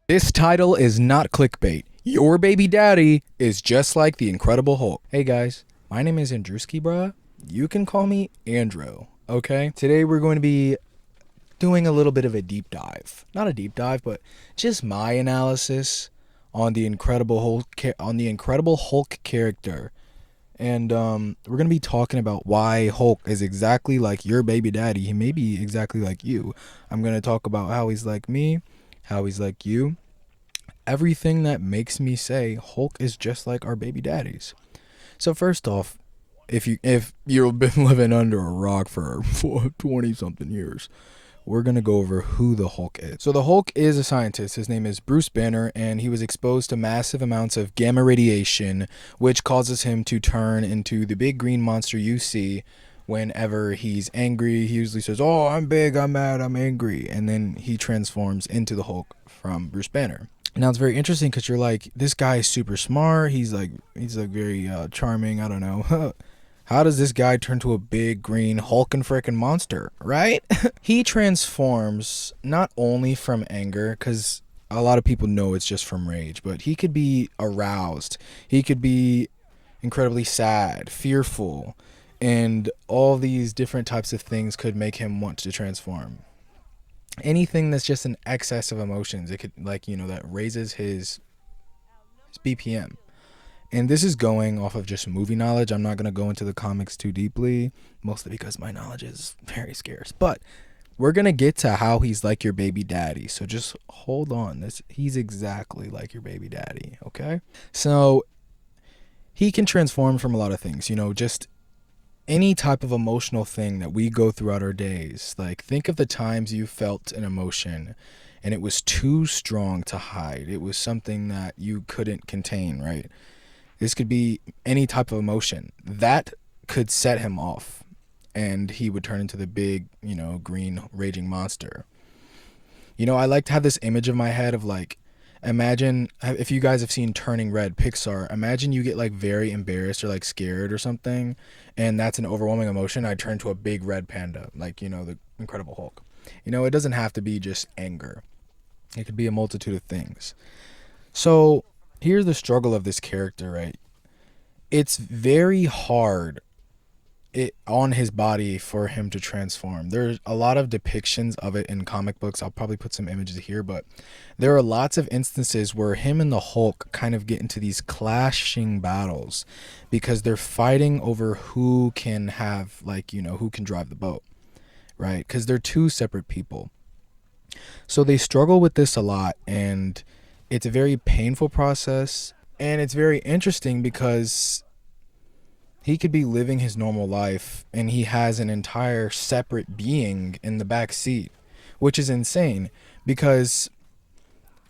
This title is not clickbait. Your baby daddy is just like the Incredible Hulk. Hey guys, my name is Andrewskibruuh. You can call me Andrew, okay? Today we're going to be doing a little bit of a deep dive. Not a deep dive, but just my analysis on the Incredible Hulk character. And we're going to be talking about why Hulk is exactly like your baby daddy. He may be exactly like you. I'm going to talk about how he's like me, how he's like you, everything that makes me say Hulk is just like our baby daddies. So first off, if you've been living under a rock for 20 something years, we're going to go over who the Hulk is. So the Hulk is a scientist. His name is Bruce Banner, and he was exposed to massive amounts of gamma radiation, which causes him to turn into the big green monster you see whenever he's angry. He usually says, "Oh, I'm big, I'm mad, I'm angry," and then he transforms into the Hulk from Bruce Banner. Now it's very interesting because you're like, this guy is super smart. He's like very charming. I don't know. How does this guy turn to a big green hulking frickin' monster, right? He transforms not only from anger, because a lot of people know it's just from rage, but he could be aroused. He could be incredibly sad, fearful, and all these different types of things could make him want to transform. Anything that's just an excess of emotions, it could, like, that raises his BPM. And this is going off of just movie knowledge. I'm not going to go into the comics too deeply, mostly because my knowledge is very scarce. But we're going to get to how he's like your baby daddy. So just hold on. He's exactly like your baby daddy, okay? So he can transform from a lot of things, just any type of emotional thing that we go throughout our days. Like, think of the times you felt an emotion and it was too strong to hide. It was something that you couldn't contain, right? This could be any type of emotion that could set him off, and he would turn into the big, green raging monster. I like to have this image of my head of, like, imagine if you guys have seen Turning Red, Pixar. Imagine you get like very embarrassed or like scared or something, and that's an overwhelming emotion. I turn to a big red panda, like, the Incredible Hulk. It doesn't have to be just anger. It could be a multitude of things. So here's the struggle of this character, right? It's very hard on his body for him to transform. There's a lot of depictions of it in comic books. I'll probably put some images here, but there are lots of instances where him and the Hulk kind of get into these clashing battles because they're fighting over who can have, like, who can drive the boat, right? Because they're two separate people. So they struggle with this a lot, and it's a very painful process, and it's very interesting because he could be living his normal life and he has an entire separate being in the back seat, which is insane because,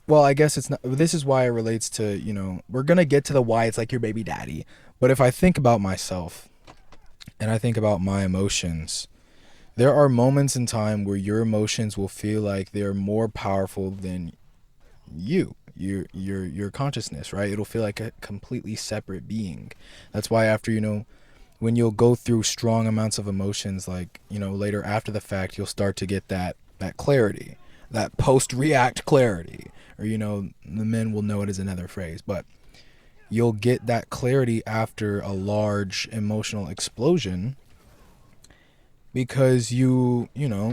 well, I guess it's not. This is why it relates to, we're going to get to the why it's like your baby daddy. But if I think about myself and I think about my emotions, there are moments in time where your emotions will feel like they're more powerful than your consciousness, right? It'll feel like a completely separate being. That's why after, when you'll go through strong amounts of emotions, like, later after the fact, you'll start to get that clarity, that post-react clarity, or, the men will know it as another phrase, but you'll get that clarity after a large emotional explosion because you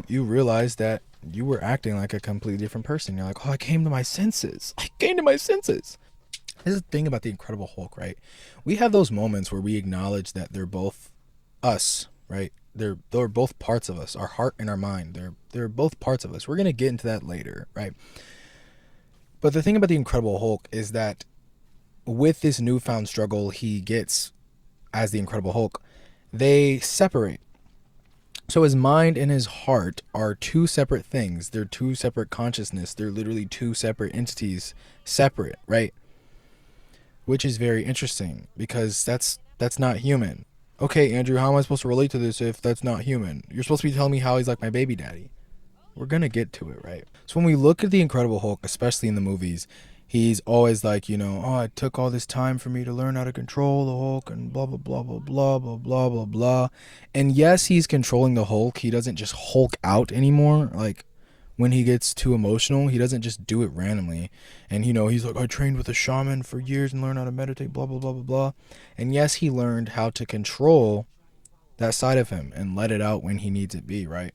realize that you were acting like a completely different person. You're like, oh, I came to my senses. This is the thing about the Incredible Hulk, right? We have those moments where we acknowledge that they're both us, right? They're both parts of us, our heart and our mind. They're both parts of us. We're going to get into that later, right? But the thing about the Incredible Hulk is that with this newfound struggle he gets as the Incredible Hulk, they separate. So his mind and his heart are two separate things. They're two separate consciousness. They're literally two separate entities, separate, right? Which is very interesting because that's not human. Okay, Andrew, how am I supposed to relate to this if that's not human? You're supposed to be telling me how he's like my baby daddy. We're going to get to it, right? So when we look at the Incredible Hulk, especially in the movies, he's always like, oh, it took all this time for me to learn how to control the Hulk and blah, blah, blah, blah, blah, blah, blah, blah, blah. And yes, he's controlling the Hulk. He doesn't just Hulk out anymore. Like, when he gets too emotional, he doesn't just do it randomly. And he's like, I trained with a shaman for years and learned how to meditate, blah blah blah blah blah. And yes, he learned how to control that side of him and let it out when he needs it be, right?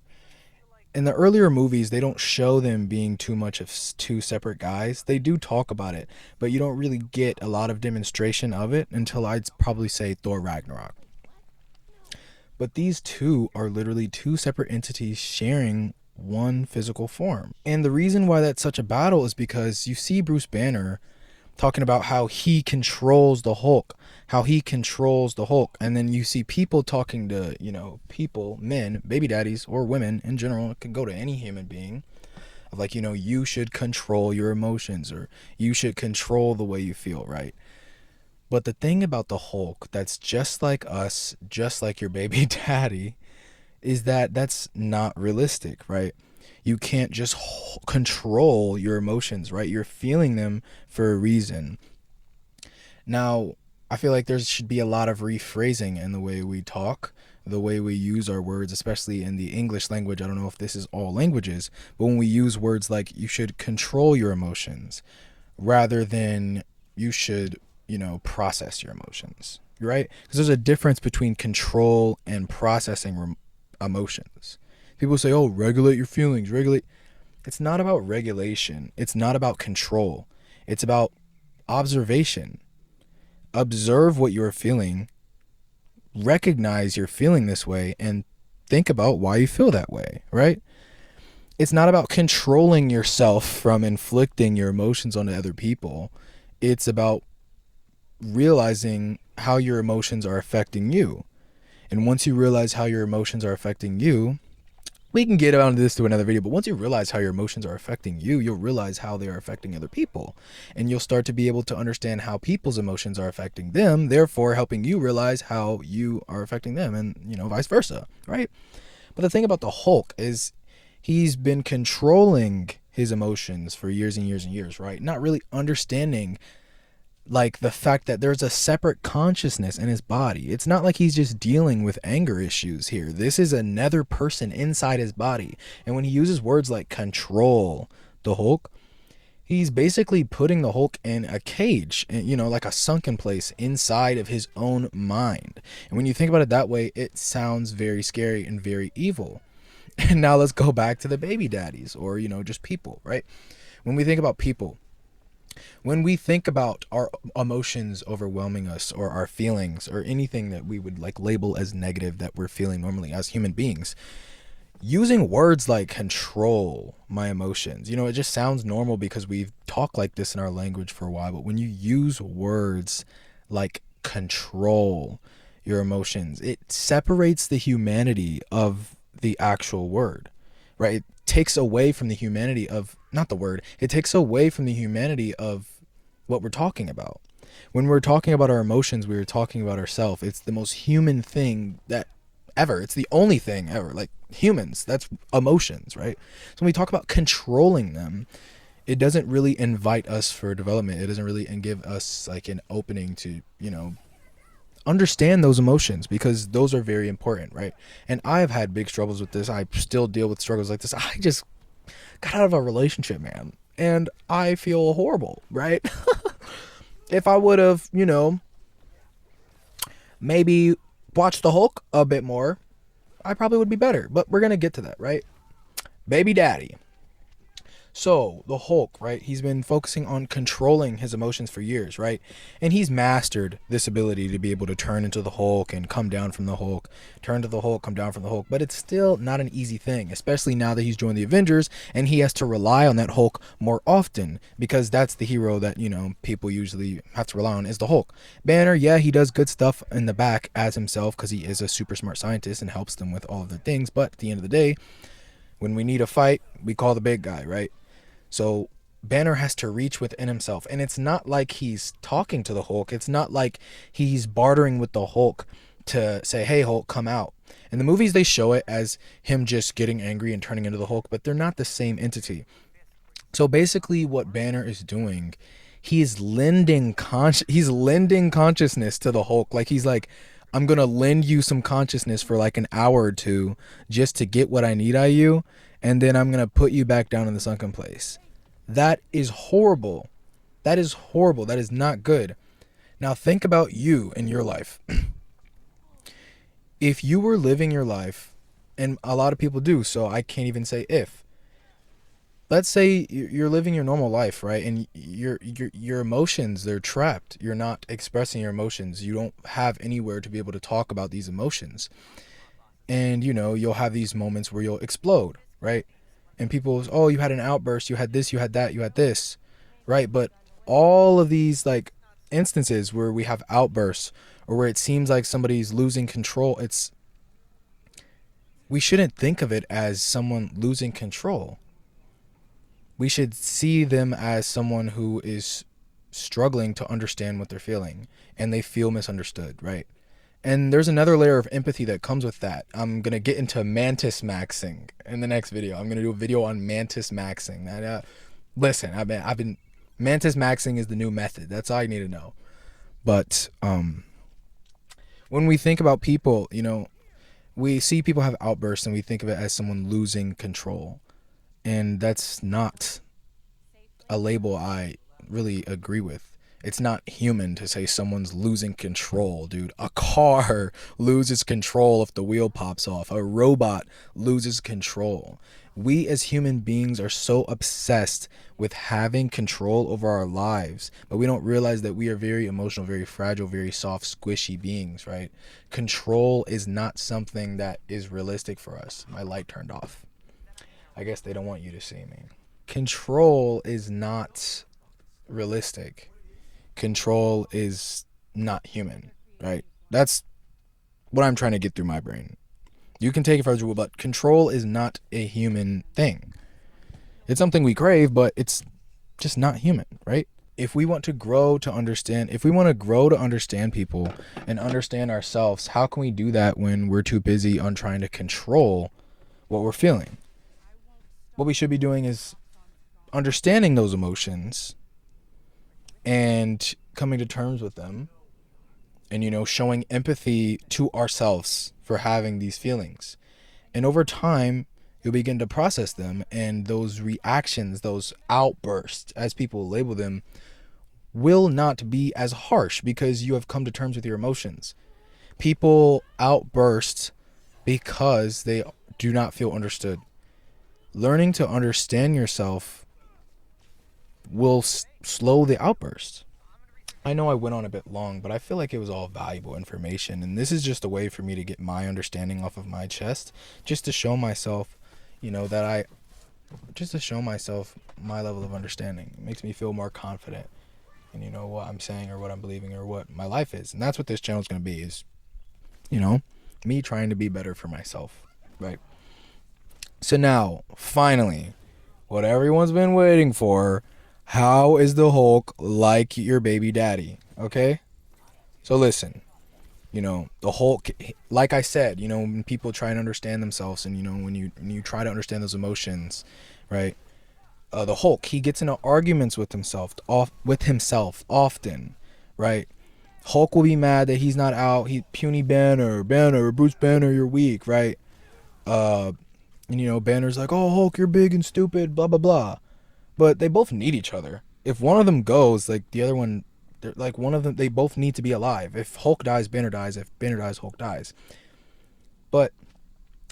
In the earlier movies, they don't show them being too much of two separate guys. They do talk about it, but you don't really get a lot of demonstration of it until I'd probably say Thor Ragnarok. But these two are literally two separate entities sharing one physical form. And the reason why that's such a battle is because you see Bruce Banner talking about how he controls the Hulk, and then you see people talking to, people, men, baby daddies, or women in general. It can go to any human being, of like, you should control your emotions, or you should control the way you feel, right? But the thing about the Hulk that's just like us, just like your baby daddy, is that that's not realistic, right? You can't just control your emotions, right? You're feeling them for a reason. Now, I feel like there should be a lot of rephrasing in the way we talk, the way we use our words, especially in the English language. I don't know if this is all languages, but when we use words like you should control your emotions rather than you should, process your emotions, right? Because there's a difference between control and processing emotions. People say, oh, regulate your feelings, regulate. It's not about regulation. It's not about control. It's about observation. Observe what you're feeling, recognize you're feeling this way, and think about why you feel that way, right? It's not about controlling yourself from inflicting your emotions onto other people. It's about realizing how your emotions are affecting you. And once you realize how your emotions are affecting you, we can get onto this to another video, but once you realize how your emotions are affecting you, you'll realize how they are affecting other people. And you'll start to be able to understand how people's emotions are affecting them, therefore helping you realize how you are affecting them, and, vice versa, right? But the thing about the Hulk is he's been controlling his emotions for years and years and years, right? Not really understanding like the fact that there's a separate consciousness in his body. It's not like he's just dealing with anger issues here. This is another person inside his body. And when he uses words like control the Hulk, he's basically putting the Hulk in a cage, like a sunken place inside of his own mind. And when you think about it that way, it sounds very scary and very evil. And now let's go back to the baby daddies, or, just people, right? When we think about people, when we think about our emotions overwhelming us, or our feelings, or anything that we would like label as negative that we're feeling normally as human beings, using words like control my emotions, it just sounds normal because we've talked like this in our language for a while. But when you use words like control your emotions, it separates the humanity of the actual word, right? It takes away from the humanity of, not the word, it takes away from the humanity of what we're talking about. When we're talking about our emotions, we are talking about ourselves. It's the most human thing that ever. It's the only thing ever. Like humans, that's emotions, right? So when we talk about controlling them, it doesn't really invite us for development. It doesn't really give us like an opening to, understand those emotions, because those are very important, right? And I've had big struggles with this. I still deal with struggles like this. I just got out of a relationship, man, and I feel horrible, right? If I would have, maybe watched the Hulk a bit more, I probably would be better. But we're going to get to that, right? Baby daddy. So the Hulk, right? He's been focusing on controlling his emotions for years, right? And he's mastered this ability to be able to turn into the Hulk and come down from the Hulk, turn to the Hulk, come down from the Hulk. But it's still not an easy thing, especially now that he's joined the Avengers and he has to rely on that Hulk more often, because that's the hero that, people usually have to rely on, is the Hulk. Banner, yeah, he does good stuff in the back as himself because he is a super smart scientist and helps them with all of the things. But at the end of the day, when we need a fight, we call the big guy, right? So Banner has to reach within himself. And it's not like he's talking to the Hulk. It's not like he's bartering with the Hulk to say, hey, Hulk, come out. In the movies, they show it as him just getting angry and turning into the Hulk, but they're not the same entity. So basically what Banner is doing, he's lending consciousness to the Hulk. Like he's like, I'm going to lend you some consciousness for like an hour or two just to get what I need out of you. and then I'm going to put you back down in the sunken place. That is horrible. That is horrible. That is not good. Now think about you in your life. If you were living your life, and a lot of people do, so I can't even say if. Let's say you're living your normal life, right? And your emotions, they're trapped. You're not expressing your emotions. You don't have anywhere to be able to talk about these emotions. And, you'll have these moments where you'll explode, right? And people, oh, you had an outburst, you had this, you had that, you had this, right? But all of these, like, instances where we have outbursts or where it seems like somebody's losing control, we shouldn't think of it as someone losing control. We should see them as someone who is struggling to understand what they're feeling, and they feel misunderstood, right? And there's another layer of empathy that comes with that. I'm going to get into mantis maxing in the next video. I'm going to do a video on mantis maxing. Listen, I've been mantis maxing is the new method. That's all you need to know. But when we think about people, we see people have outbursts and we think of it as someone losing control. And that's not a label I really agree with. It's not human to say someone's losing control, dude. A car loses control if the wheel pops off. A robot loses control. We as human beings are so obsessed with having control over our lives, but we don't realize that we are very emotional, very fragile, very soft, squishy beings, right? Control is not something that is realistic for us. My light turned off. I guess they don't want you to see me. Control is not realistic. Control is not human, right? That's what I'm trying to get through my brain. You can take it for as you will, but control is not a human thing. It's something we crave, but it's just not human, right? If we want to grow to understand people and understand ourselves, how can we do that when we're too busy on trying to control what we're feeling? What we should be doing is understanding those emotions and coming to terms with them and, showing empathy to ourselves for having these feelings. And over time, you'll begin to process them, and those reactions, those outbursts, as people label them, will not be as harsh because you have come to terms with your emotions. People outburst because they do not feel understood. Learning to understand yourself will slow the outburst. I know I went on a bit long, but I feel like it was all valuable information, and this is just a way for me to get my understanding off of my chest, just to show myself, just to show myself my level of understanding. It makes me feel more confident in, what I'm saying or what I'm believing or what my life is. And that's what this channel is going to be, is, me trying to be better for myself, right? So now, finally, what everyone's been waiting for, how is the Hulk like your baby daddy? Okay? So listen, the Hulk, like I said, when people try and understand themselves and, when you try to understand those emotions, right? The Hulk, he gets into arguments with himself often, right? Hulk will be mad that he's not out. Puny Banner, Bruce Banner, you're weak, right? And, Banner's like, oh, Hulk, you're big and stupid, blah, blah, blah. But they both need each other. If one of them goes, like, the other one, one of them, they both need to be alive. If Hulk dies, Banner dies. If Banner dies, Hulk dies. But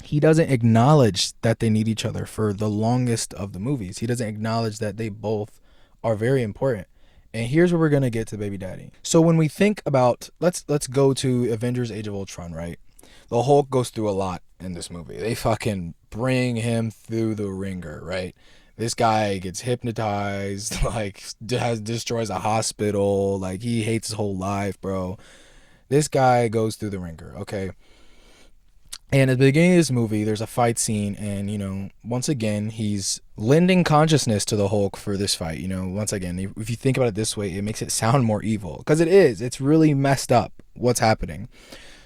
he doesn't acknowledge that they need each other for the longest of the movies. He doesn't acknowledge that they both are very important. And here's where we're going to get to baby daddy. So when we think about, let's go to Avengers Age of Ultron, right? The Hulk goes through a lot in this movie. They fucking bring him through the ringer, right? This guy gets hypnotized, like, destroys a hospital, like, he hates his whole life, bro. This guy goes through the ringer, okay? And at the beginning of this movie, there's a fight scene, and, once again, he's lending consciousness to the Hulk for this fight, once again. If you think about it this way, it makes it sound more evil, because it is. It's really messed up what's happening.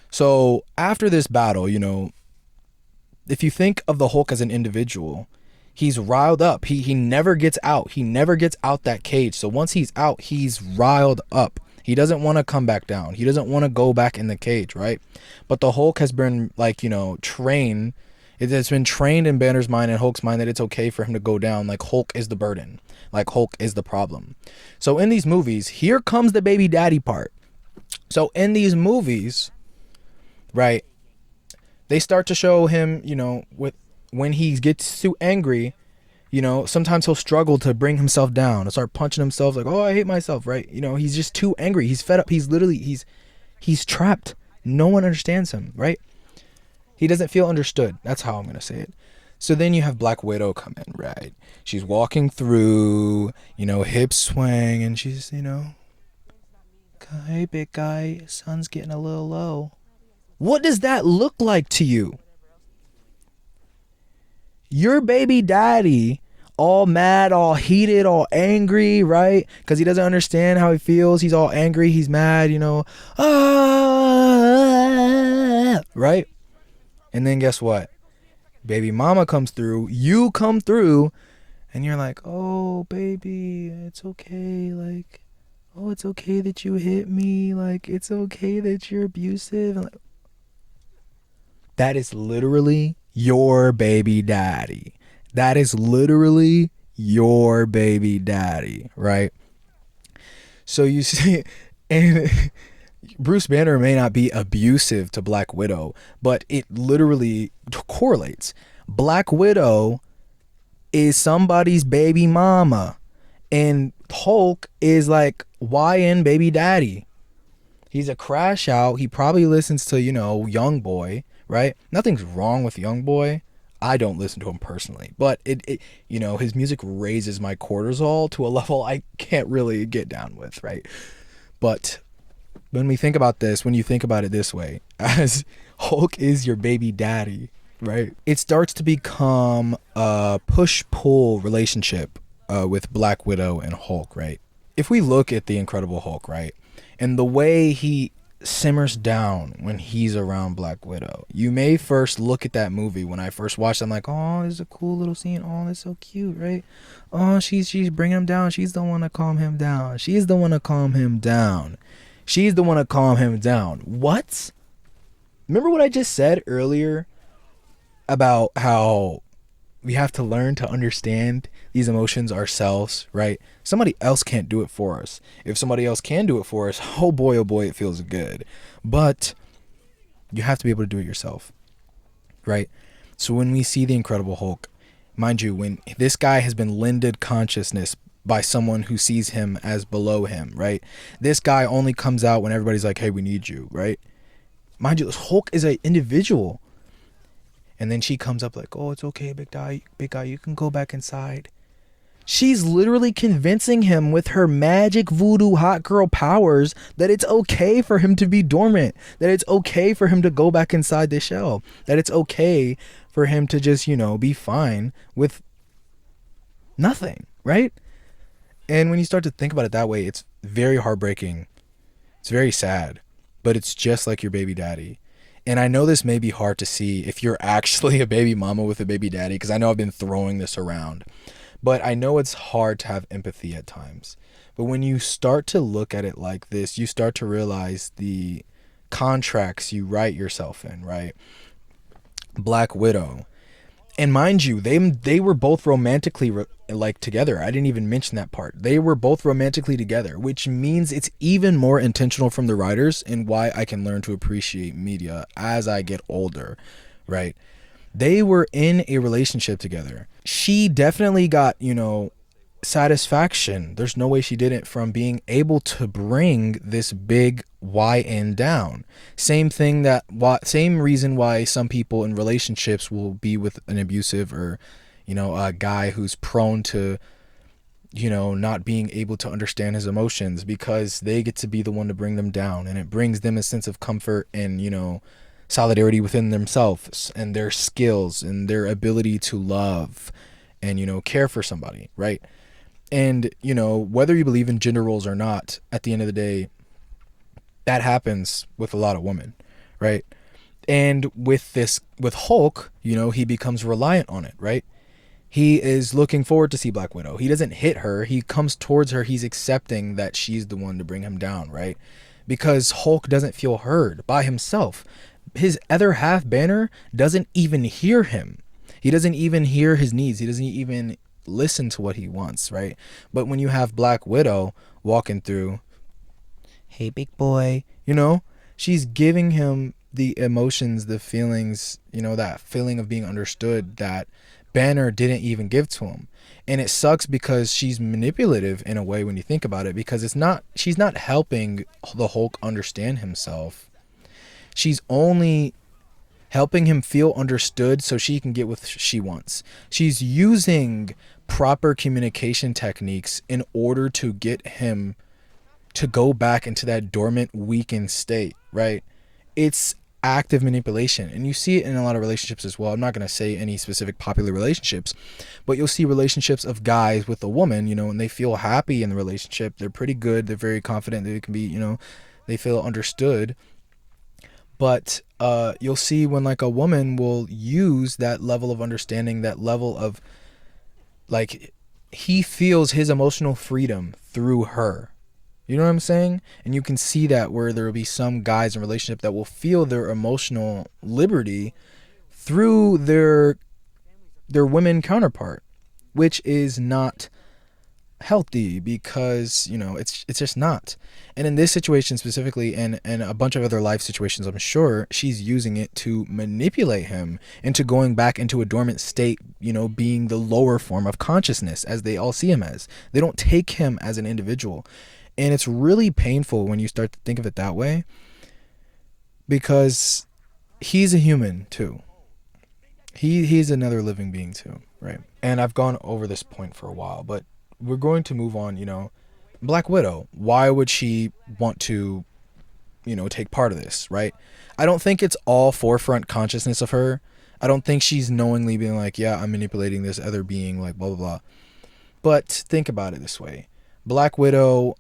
So after this battle, if you think of the Hulk as an individual, he's riled up. He never gets out. He never gets out that cage. So once he's out, he's riled up. He doesn't want to come back down. He doesn't want to go back in the cage, right? But the Hulk has been, like, trained It's been trained in Banner's mind and Hulk's mind that it's okay for him to go down. Like Hulk is the burden. Like Hulk is the problem. So in these movies, here comes the baby daddy part. So in these movies, right, they start to show him, with when he gets too angry, sometimes he'll struggle to bring himself down and start punching himself like, oh, I hate myself, right? He's just too angry. He's fed up. He's literally, he's trapped. No one understands him, right? He doesn't feel understood. That's how I'm going to say it. So then you have Black Widow come in, right? She's walking through, hip swing, and she's, hey, big guy, sun's getting a little low. What does that look like to you? Your baby daddy, all mad, all heated, all angry, right? Because he doesn't understand how he feels. He's all angry. He's mad, right? And then guess what? Baby mama comes through. You come through. And you're like, oh, baby, it's okay. Like, oh, it's okay that you hit me. Like, it's okay that you're abusive. And that is literally your baby daddy. That is literally your baby daddy, right? So you see, and Bruce Banner may not be abusive to Black Widow, but it literally correlates. Black Widow is somebody's baby mama, and Hulk is like YN baby daddy. He's a crash out. He probably listens to, Young Boy, right? Nothing's wrong with Young Boy. I don't listen to him personally, but it his music raises my cortisol to a level I can't really get down with, right? But when we think about this, when you think about it this way, as Hulk is your baby daddy, right? It starts to become a push-pull relationship with Black Widow and Hulk, right? If we look at the Incredible Hulk, right, and the way he simmers down when he's around Black Widow, you may first look at that movie. When I first watched it, I'm like, oh, this is a cool little scene. Oh, that's so cute, right? Oh, she's bringing him down. She's the one to calm him down. She's the one to calm him down. She's the one to calm him down. What? Remember what I just said earlier about how we have to learn to understand these emotions ourselves, right? Somebody else can't do it for us. If somebody else can do it for us, oh boy, it feels good. But you have to be able to do it yourself, right? So when we see the Incredible Hulk, mind you, when this guy has been lended consciousness by someone who sees him as below him, right? This guy only comes out when everybody's like, hey, we need you, right? Mind you, Hulk is an individual. And then she comes up like, oh, it's okay, big guy, you can go back inside. She's literally convincing him with her magic voodoo hot girl powers that it's okay for him to be dormant, that it's okay for him to go back inside the shell, that it's okay for him to just, be fine with nothing, right? And when you start to think about it that way, it's very heartbreaking. It's very sad, but it's just like your baby daddy. And I know this may be hard to see if you're actually a baby mama with a baby daddy, because I know I've been throwing this around. But I know it's hard to have empathy at times. But when you start to look at it like this, you start to realize the contracts you write yourself in, right? Black Widow. And mind you, they were both romantically together. I didn't even mention that part. They were both romantically together, which means it's even more intentional from the writers, and why I can learn to appreciate media as I get older, right? They were in a relationship together. She definitely got, satisfaction. There's no way she didn't, from being able to bring this big YN down. Same reason why some people in relationships will be with an abusive or, a guy who's prone to, not being able to understand his emotions, because they get to be the one to bring them down, and it brings them a sense of comfort and, solidarity within themselves and their skills and their ability to love and, care for somebody, right? And, whether you believe in gender roles or not, at the end of the day, that happens with a lot of women, right? And with Hulk, he becomes reliant on it, right? He is looking forward to see Black Widow. He doesn't hit her. He comes towards her. He's accepting that she's the one to bring him down, right? Because Hulk doesn't feel heard by himself. his other half, Banner, doesn't even hear him. He doesn't even hear his needs. He doesn't even listen to what he wants, right? But when you have Black Widow walking through, hey, big boy, she's giving him the emotions, the feelings, that feeling of being understood that Banner didn't even give to him. And it sucks because she's manipulative in a way when you think about it, because she's not helping the Hulk understand himself. She's only helping him feel understood so she can get what she wants. She's using proper communication techniques in order to get him to go back into that dormant, weakened state, right? It's active manipulation, and you see it in a lot of relationships as well. I'm not going to say any specific popular relationships, but you'll see relationships of guys with a woman, and they feel happy in the relationship. They're pretty good. They're very confident. They can be, they feel understood. But you'll see when like a woman will use that level of understanding, that level of like he feels his emotional freedom through her. You know what I'm saying? And you can see that where there will be some guys in a relationship that will feel their emotional liberty through their women counterpart, which is not healthy, because it's just not. And in this situation specifically, and a bunch of other life situations, I'm sure she's using it to manipulate him into going back into a dormant state, being the lower form of consciousness as they all see him as. They don't take him as an individual. And it's really painful when you start to think of it that way, because he's a human too. He's another living being too, right? And I've gone over this point for a while, but we're going to move on. Black Widow, why would she want to, take part of this, right? I don't think it's all forefront consciousness of her. I don't think she's knowingly being like, yeah, I'm manipulating this other being, like blah, blah, blah. But think about it this way. Black Widow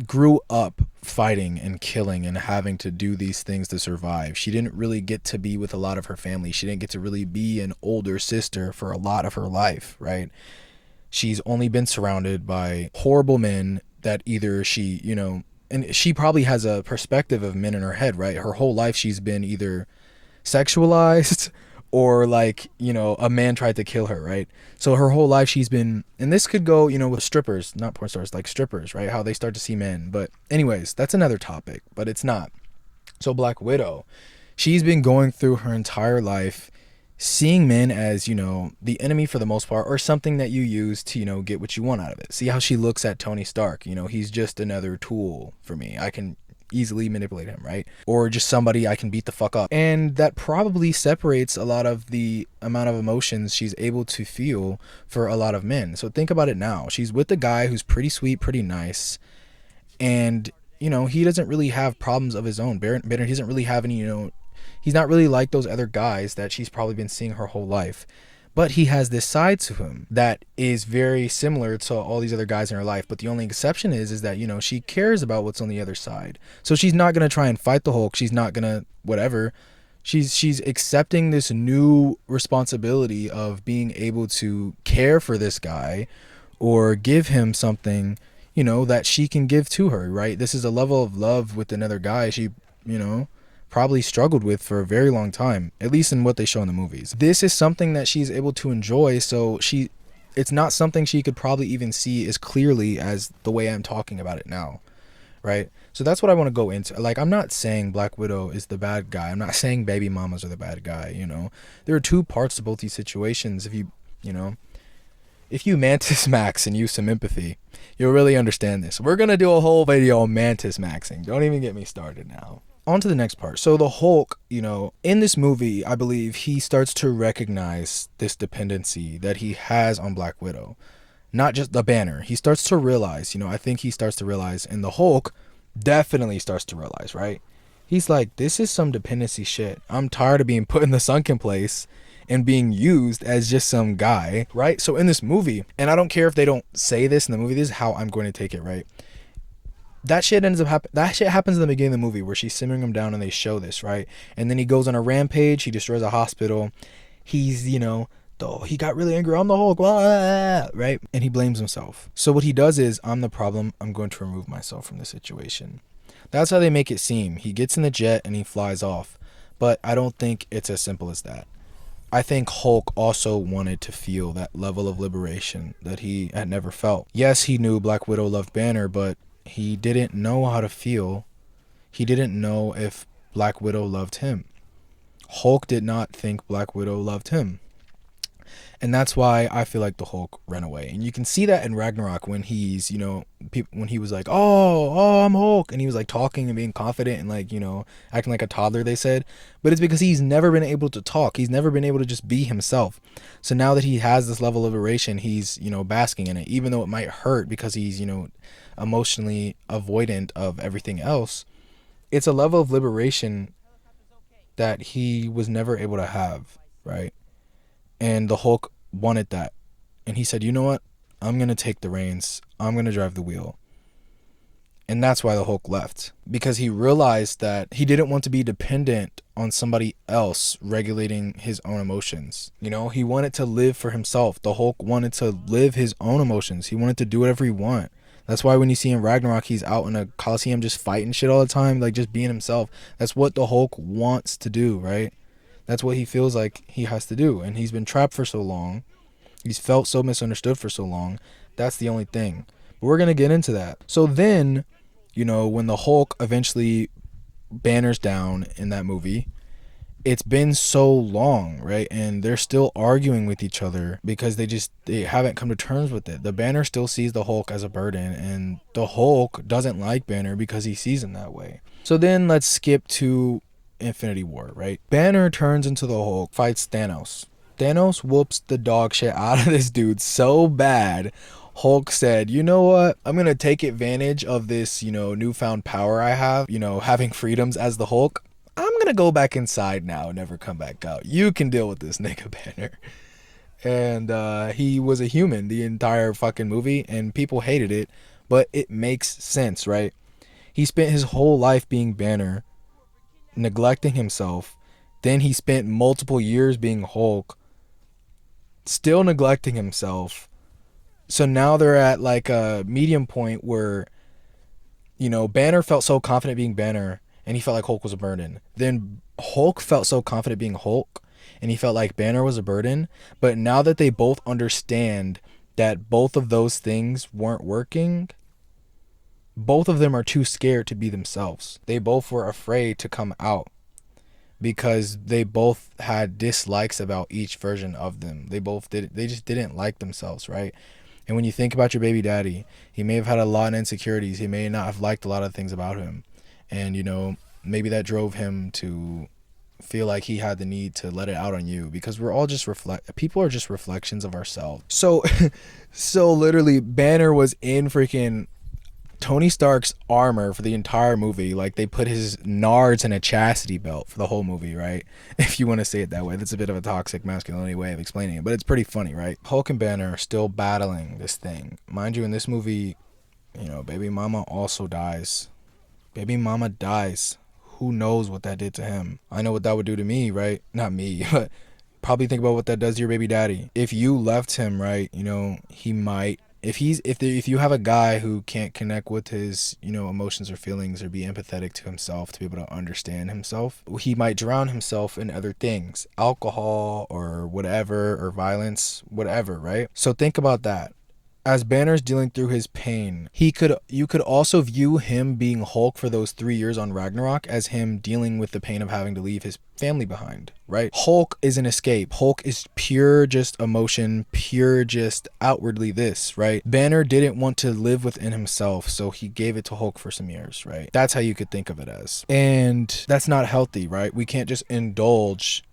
grew up fighting and killing and having to do these things to survive. She didn't really get to be with a lot of her family. She didn't get to really be an older sister for a lot of her life, right? She's only been surrounded by horrible men that either she, and she probably has a perspective of men in her head, right? Her whole life she's been either sexualized or like, a man tried to kill her, right? So her whole life she's been, and this could go, with strippers, not porn stars, like strippers, right? How they start to see men. But anyways, that's another topic, but it's not. So Black Widow, she's been going through her entire life seeing men as, the enemy for the most part, or something that you use to, get what you want out of it. See how she looks at Tony Stark, he's just another tool for me. I can easily manipulate him, right? Or just somebody I can beat the fuck up. And that probably separates a lot of the amount of emotions she's able to feel for a lot of men. So think about it now. She's with a guy who's pretty sweet, pretty nice, and he doesn't really have problems of his own. Banner, he doesn't really have any, he's not really like those other guys that she's probably been seeing her whole life. But he has this side to him that is very similar to all these other guys in her life. But the only exception is that, she cares about what's on the other side. So she's not going to try and fight the Hulk. She's not going to whatever. She's accepting this new responsibility of being able to care for this guy or give him something, that she can give to her, right? This is a level of love with another guy she, probably struggled with for a very long time, at least in what they show in the movies. This is something that she's able to enjoy, so it's not something she could probably even see as clearly as the way I'm talking about it now, right? So that's what I want to go into. Like, I'm not saying Black Widow is the bad guy. I'm not saying baby mamas are the bad guy, There are two parts to both these situations. If you Mantis Max and use some empathy, you'll really understand this. We're going to do a whole video on Mantis Maxing. Don't even get me started now. On to the next part. So the Hulk, in this movie, I believe he starts to recognize this dependency that he has on Black Widow. Not just the Banner. He starts to realize, I think he starts to realize, and the Hulk definitely starts to realize, right? He's like, this is some dependency shit. I'm tired of being put in the sunken place and being used as just some guy, right? So in this movie, and I don't care if they don't say this in the movie, this is how I'm going to take it, right? That shit happens in the beginning of the movie where she's simmering him down and they show this, right? And then he goes on a rampage. He destroys a hospital. He's, he got really angry. I'm the Hulk, blah, blah, blah, right? And he blames himself. So what he does is, I'm the problem. I'm going to remove myself from the situation. That's how they make it seem. He gets in the jet and he flies off. But I don't think it's as simple as that. I think Hulk also wanted to feel that level of liberation that he had never felt. Yes, he knew Black Widow loved Banner, but he didn't know how to feel. He didn't know if Black Widow loved him. Hulk did not think Black Widow loved him. And that's why I feel like the Hulk ran away. And you can see that in Ragnarok when he's, when he was like, oh, I'm Hulk. And he was like talking and being confident and like, acting like a toddler, they said. But it's because he's never been able to talk. He's never been able to just be himself. So now that he has this level of liberation, he's, basking in it, even though it might hurt because he's, emotionally avoidant of everything else. It's a level of liberation that he was never able to have, right? And the Hulk wanted that. And he said, you know what? I'm going to take the reins. I'm going to drive the wheel. And that's why the Hulk left. Because he realized that he didn't want to be dependent on somebody else regulating his own emotions. He wanted to live for himself. The Hulk wanted to live his own emotions. He wanted to do whatever he wanted. That's why when you see in Ragnarok, he's out in a Coliseum just fighting shit all the time, like just being himself. That's what the Hulk wants to do, right? That's what he feels like he has to do. And he's been trapped for so long. He's felt so misunderstood for so long. That's the only thing. But we're going to get into that. So then, when the Hulk eventually banners down in that movie, it's been so long, right? And they're still arguing with each other because they haven't come to terms with it. The Banner still sees the Hulk as a burden, and the Hulk doesn't like Banner because he sees him that way. So then let's skip to Infinity War, right? Banner turns into the Hulk, fights Thanos. Thanos whoops the dog shit out of this dude so bad. Hulk said, you know what? I'm going to take advantage of this, newfound power I have, having freedoms as the Hulk. I'm going to go back inside now and never come back out. You can deal with this nigga, Banner. And he was a human the entire fucking movie, and people hated it, but it makes sense, right? He spent his whole life being Banner, neglecting himself. Then he spent multiple years being Hulk, still neglecting himself. So now they're at like a medium point where, Banner felt so confident being Banner and he felt like Hulk was a burden. Then Hulk felt so confident being Hulk and he felt like Banner was a burden. But now that they both understand that both of those things weren't working, both of them are too scared to be themselves. They both were afraid to come out because they both had dislikes about each version of them. They just didn't like themselves, right? And when you think about your baby daddy, he may have had a lot of insecurities. He may not have liked a lot of things about him. And, maybe that drove him to feel like he had the need to let it out on you, because we're all just people are just reflections of ourselves. So literally Banner was in freaking Tony Stark's armor for the entire movie. Like, they put his nards in a chastity belt for the whole movie, right? If you want to say it that way. That's a bit of a toxic masculinity way of explaining it, but it's pretty funny, right? Hulk and Banner are still battling this thing. Mind you, in this movie, baby mama also dies. Baby mama dies. Who knows what that did to him? I know what that would do to me, right? Not me, but probably think about what that does to your baby daddy. If you left him, right, he might, if you have a guy who can't connect with his, emotions or feelings or be empathetic to himself to be able to understand himself, he might drown himself in other things, alcohol or whatever, or violence, whatever, right? So think about that. As Banner's dealing through his pain, you could also view him being Hulk for those 3 years on Ragnarok as him dealing with the pain of having to leave his family behind, right? Hulk is an escape. Hulk is pure just emotion, pure just outwardly this, right? Banner didn't want to live within himself, so he gave it to Hulk for some years, right? That's how you could think of it as. And that's not healthy, right? We can't just indulge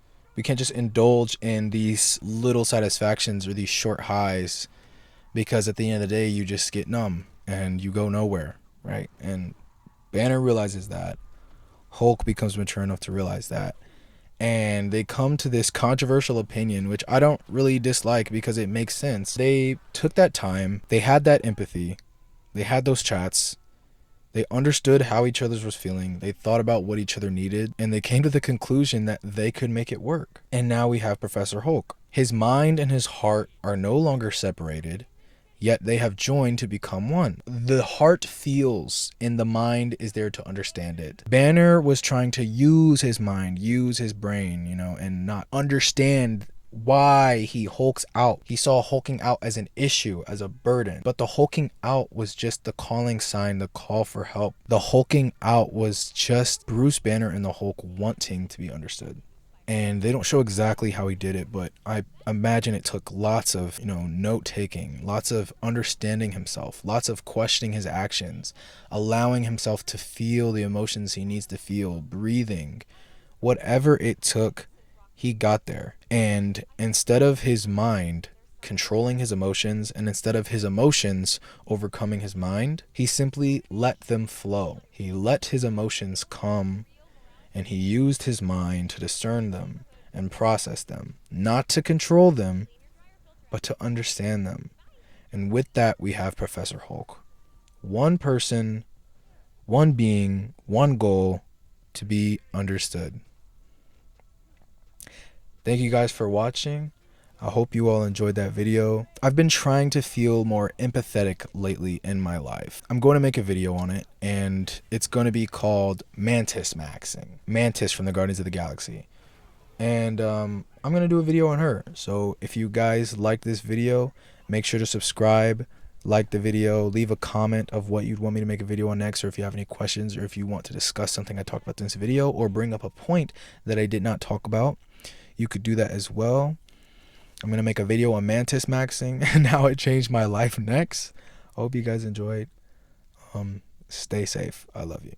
in these little satisfactions or these short highs, because at the end of the day, you just get numb and you go nowhere, right? And Banner realizes that. Hulk becomes mature enough to realize that. And they come to this controversial opinion, which I don't really dislike because it makes sense. They took that time. They had that empathy. They had those chats. They understood how each other was feeling. They thought about what each other needed. And they came to the conclusion that they could make it work. And now we have Professor Hulk. His mind and his heart are no longer separated. yet they have joined to become one. The heart feels and the mind is there to understand it. Banner was trying to use his mind, use his brain, and not understand why he hulks out. He saw hulking out as an issue, as a burden. But the hulking out was just the calling sign, the call for help. The hulking out was just Bruce Banner and the Hulk wanting to be understood. And they don't show exactly how he did it, but I imagine it took lots of, note taking, lots of understanding himself, lots of questioning his actions, allowing himself to feel the emotions he needs to feel, breathing. Whatever it took, he got there. And instead of his mind controlling his emotions, and instead of his emotions overcoming his mind, he simply let them flow. He let his emotions come, and he used his mind to discern them and process them, not to control them, but to understand them. And with that, we have Professor Hulk. One person, one being, one goal, to be understood. Thank you guys for watching. I hope you all enjoyed that video. I've been trying to feel more empathetic lately in my life. I'm going to make a video on it, and it's going to be called Mantis Maxing. Mantis from the Guardians of the Galaxy. And I'm going to do a video on her. So if you guys like this video, make sure to subscribe, like the video, leave a comment of what you'd want me to make a video on next, or if you have any questions, or if you want to discuss something I talked about in this video, or bring up a point that I did not talk about, you could do that as well. I'm going to make a video on Mantis Maxing and how it changed my life next. I hope you guys enjoyed. Stay safe. I love you.